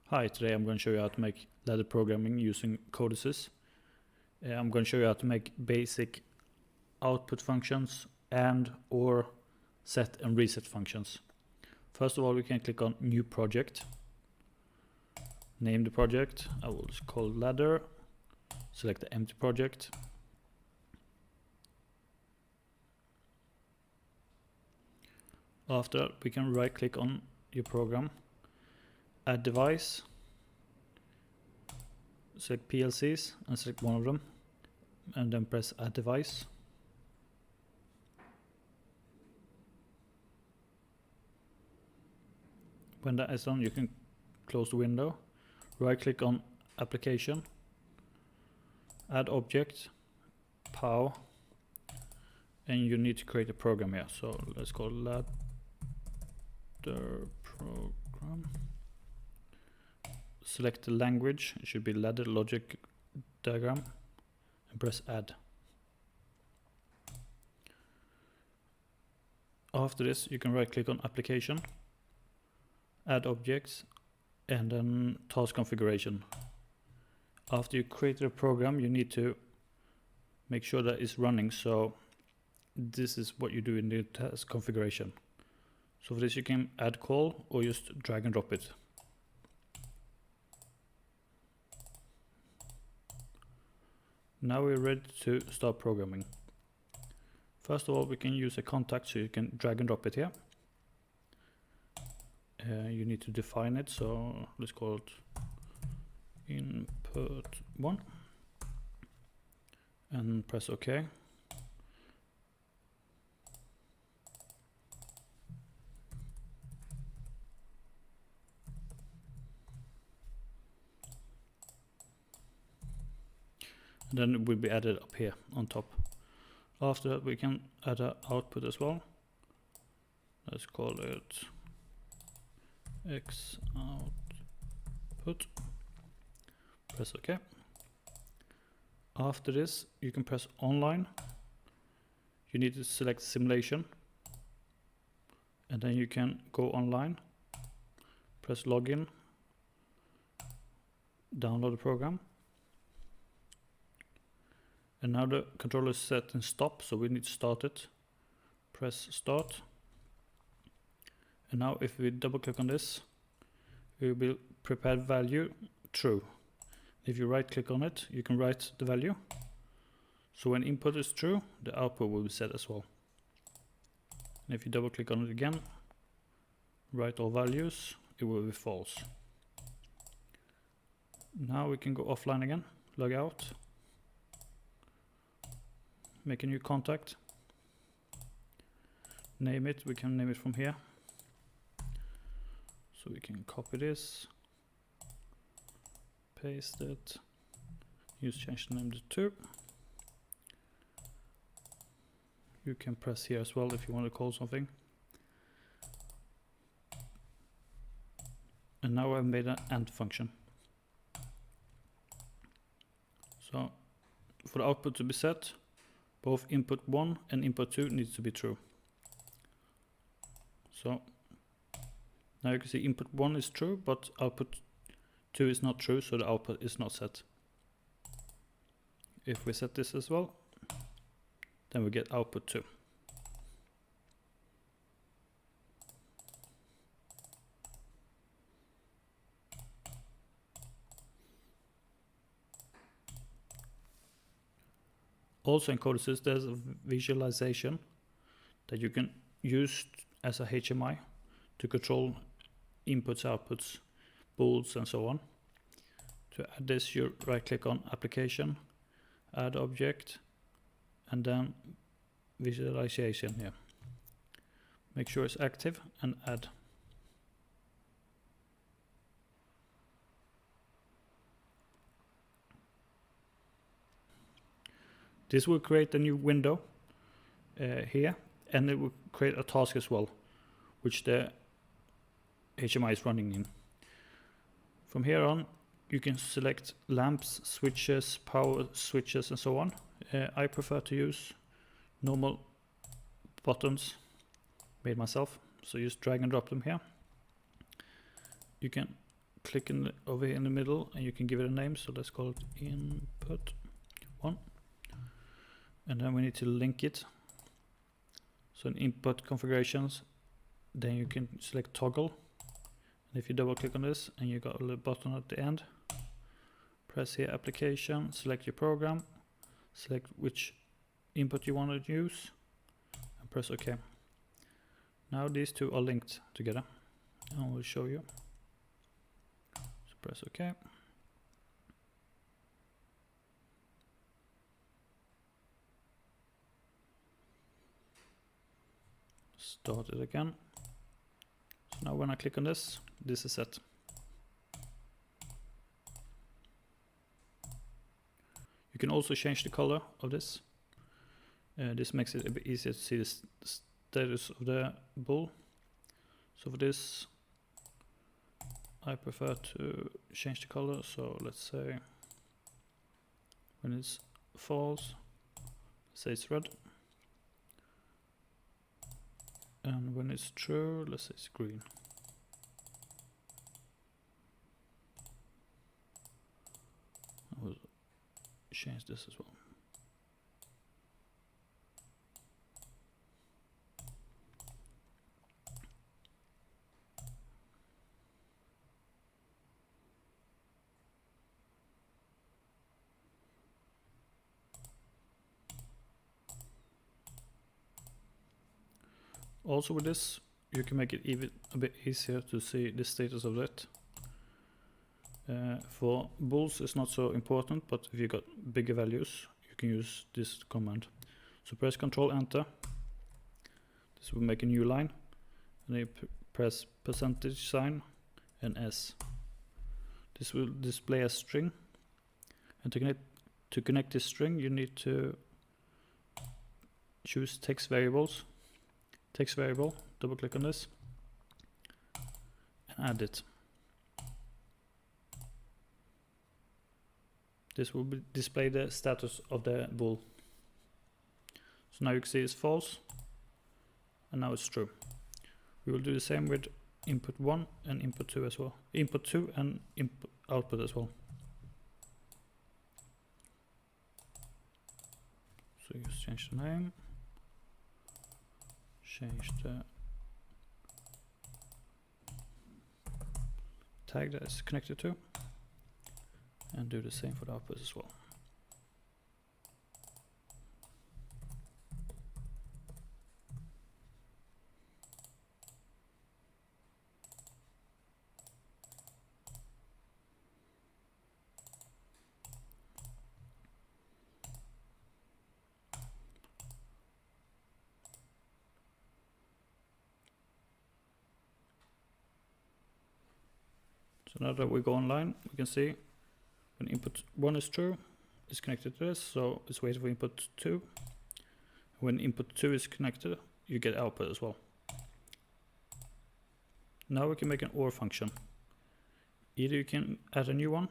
Hi, today I'm going to show you how to make ladder programming using Codesys. I'm going to show you how to make basic output functions and or set and reset functions. First of all, we can click on New Project. Name the project. I will just call ladder. Select the empty project. After that, we can right click on your program. Add device, select PLCs and select one of them, and then press add device. When that is done, you can close the window, right click on application, add object, POW, and you need to create a program here. So let's call ladder program. Select the language, it should be ladder logic diagram, and press add. After this, you can right click on application, add objects, and then task configuration. After you create a program, you need to make sure that it's running, so this is what you do in the task configuration. So for this you can add call or just drag and drop it. Now we're ready to start programming. First of all, we can use a contact, so you can drag and drop it here. You need to define it, so let's call it input 1 and press OK. And then it will be added up here on top. After that, we can add an output as well. Let's call it X output. Press OK. After this, you can press online. You need to select simulation, and then you can go online, press login, download the program. And now the controller is set in stop, so we need to start it. Press start. And now if we double click on this, it will be prepared value true. If you right click on it, you can write the value. So when input is true, the output will be set as well. And if you double click on it again, write all values, it will be false. Now we can go offline again, log out. Make a new contact, name it, we can name it from here. So we can copy this, paste it, change the name to 2. You can press here as well if you want to call something. And now I've made an AND function. So for the output to be set, both input 1 and input 2 needs to be true. So now you can see input 1 is true, but output 2 is not true, so the output is not set. If we set this as well, then we get output 2. Also in Codesys, there's a visualization that you can use as a HMI to control inputs, outputs, bools, and so on. To add this, you right click on application, add object, and then visualization here. Make sure it's active and add. This will create a new window here, and it will create a task as well, which the HMI is running in. From here on, you can select lamps, switches, power switches, and so on. I prefer to use normal buttons made myself, so just drag and drop them here. You can click over here in the middle, and you can give it a name. So let's call it input 1. And then we need to link it. So in input configurations, then you can select toggle. And if you double click on this and you got a little button at the end, press here application, select your program, select which input you want to use, and press OK. Now these two are linked together. I will show you. So press OK. Start it again. So now when I click on this, this is set. You can also change the color of this. This makes it a bit easier to see the status of the bull. So for this, I prefer to change the color. So let's say when it's false, let's say it's red. And when it's true, let's say it's green. I will change this as well. Also with this, you can make it even a bit easier to see the status of that. For bulls it's not so important, but if you got bigger values, you can use this command. So press Ctrl Enter. This will make a new line, and then you press percentage sign and S. This will display a string, and to connect this string you need to choose text variables. Text variable, double click on this and add it. This will display the status of the bull. So now you can see it's false, and now it's true. We will do the same with input 1 and input 2 as well. Input 2 and output as well. So just change the name. Change the tag that is connected to, and do the same for the output as well. So now that we go online, we can see when input 1 is true, it's connected to this, so it's waiting for input 2. When input 2 is connected, you get output as well. Now we can make an OR function. Either you can add a new one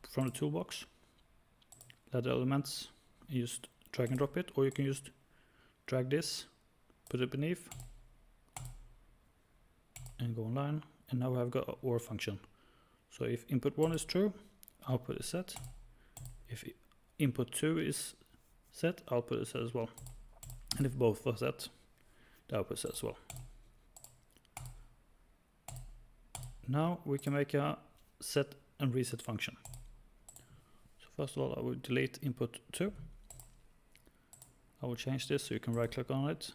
from the toolbox, add the elements, and just drag and drop it, or you can just drag this, put it beneath, and go online. And now I've got an OR function. So if input 1 is true, output is set. If input 2 is set, output is set as well. And if both are set, the output is set as well. Now we can make a set and reset function. So first of all, I will delete input 2. I will change this so you can right click on it.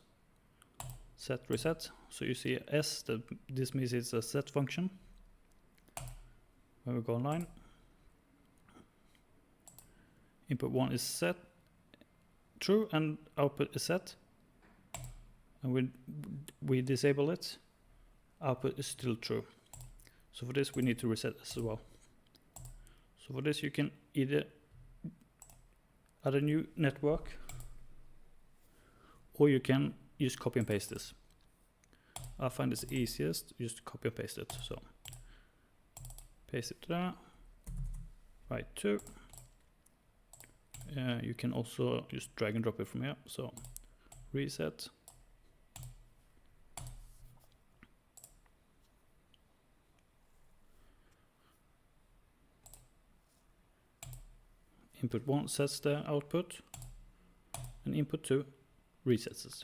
Set reset. So you see S, that this means it's a set function. When we go online, input 1 is set, true, and output is set. And when we disable it, output is still true. So for this we need to reset this as well. So for this you can either add a new network, or you can just copy and paste this. I find it's easiest just copy and paste it. So paste it there, write 2. You can also just drag and drop it from here. So reset. Input 1 sets the output, and input 2 resets it.